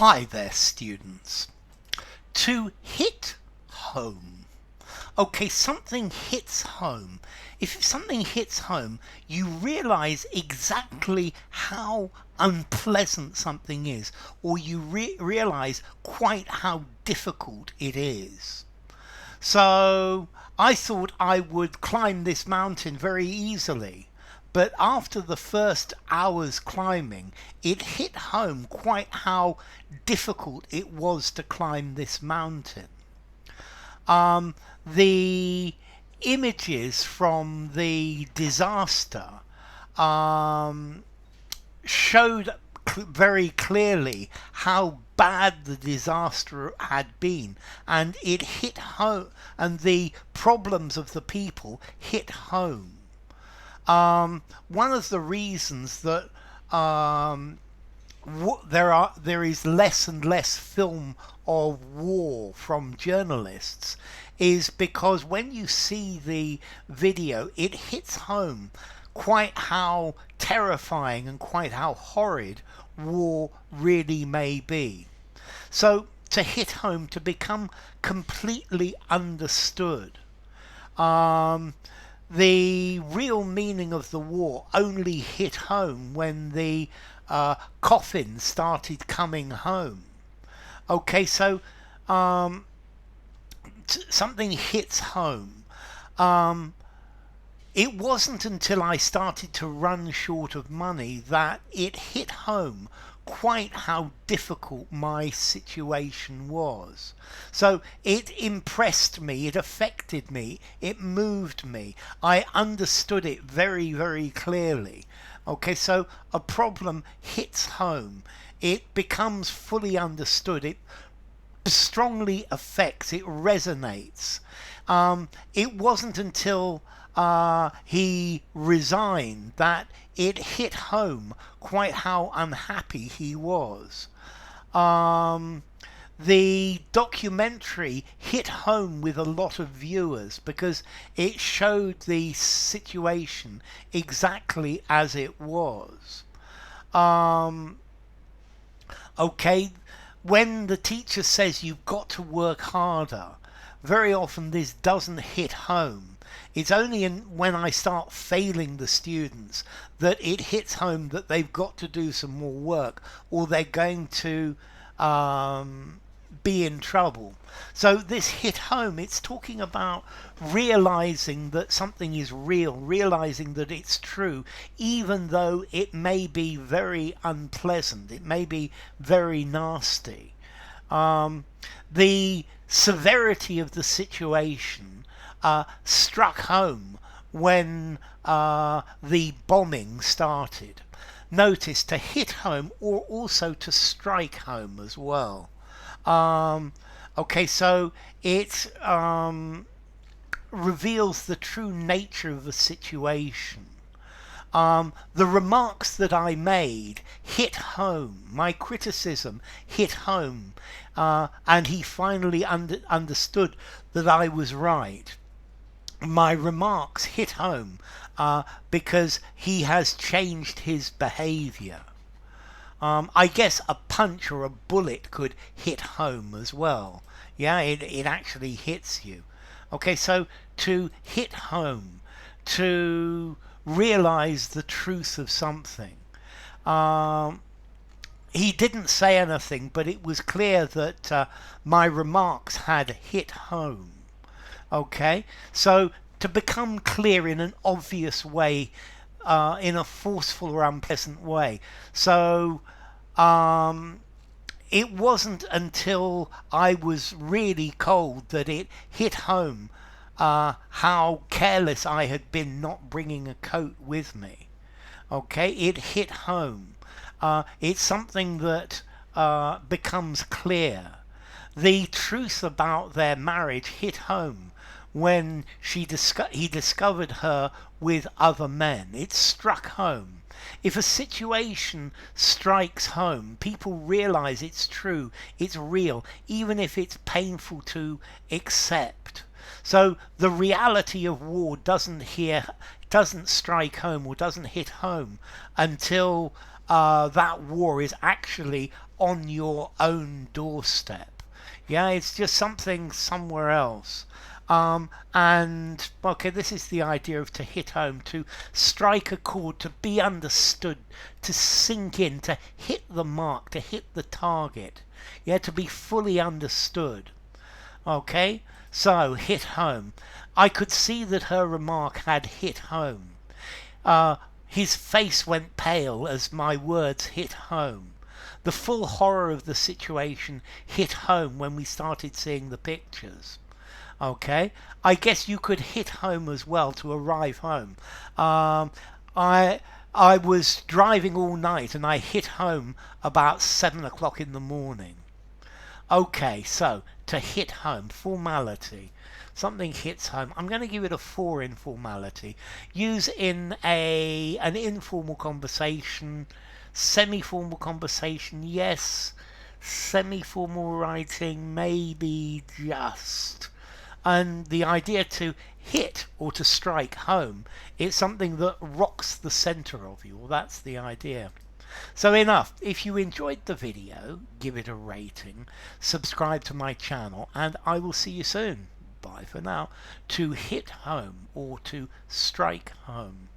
Hi there, students. To hit home. Okay, something hits home. If something hits home, you realize exactly how unpleasant something is, or you realize quite how difficult it is. So I thought I would climb this mountain very easily. But after the first hours climbing, it hit home quite how difficult it was to climb this mountain. The images from the disaster showed very clearly how bad the disaster had been, and it hit home, and the problems of the people hit home. One of the reasons that there is less and less film of war from journalists is because when you see the video, it hits home quite how terrifying and quite how horrid war really may be. So to hit home, to become completely understood, the real meaning of the war only hit home when the coffins started coming home. Okay, so something hits home. It wasn't until I started to run short of money that it hit home quite how difficult my situation was. So it impressed me, it affected me, it moved me. I understood it very, very clearly. Okay, so a problem hits home. It becomes fully understood. It strongly affects, it resonates. It wasn't until he resigned that it hit home quite how unhappy he was. The documentary hit home with a lot of viewers because it showed the situation exactly as it was. Okay, when the teacher says you've got to work harder, very often this doesn't hit home. It's only when I start failing the students that it hits home that they've got to do some more work, or they're going to be in trouble. So this hit home, it's talking about realizing that something is real, realizing that it's true, even though it may be very unpleasant, it may be very nasty. The severity of the situation struck home when the bombing started. Notice, to hit home or also to strike home as well. Okay, so it reveals the true nature of the situation. The remarks that I made hit home. My criticism hit home. And he finally understood that I was right. My remarks hit home because he has changed his behavior. I guess a punch or a bullet could hit home as well. Yeah, it actually hits you. Okay, so to hit home, to realize the truth of something. He didn't say anything, but it was clear that my remarks had hit home. Okay, so to become clear in an obvious way, in a forceful or unpleasant way. So it wasn't until I was really cold that it hit home how careless I had been not bringing a coat with me. Okay, it hit home. It's something that becomes clear. The truth about their marriage hit home when he discovered her with other men. It struck home. If a situation strikes home, people realize it's true, it's real, even if it's painful to accept. So the reality of war doesn't strike home or doesn't hit home until that war is actually on your own doorstep. Yeah, it's just something somewhere else. And okay, this is the idea of to hit home, to strike a chord, to be understood, to sink in, to hit the mark, to hit the target. Yeah, to be fully understood. Okay, so hit home. I could see that her remark had hit home. His face went pale as my words hit home. The full horror of the situation hit home when we started seeing the pictures. Okay, I guess you could hit home as well to arrive home. Um, I I was driving all night and I hit home about 7 o'clock in the morning. Okay, so to hit home, formality. Something hits home. I'm going to give it a 4 in formality. Use in an informal conversation, semi-formal conversation, yes. Semi-formal writing, maybe just. And the idea to hit or to strike home, it's something that rocks the center of you. Well, that's the idea. So enough. If you enjoyed the video, give it a rating, subscribe to my channel, and I will see you soon. Bye for now. To hit home or to strike home.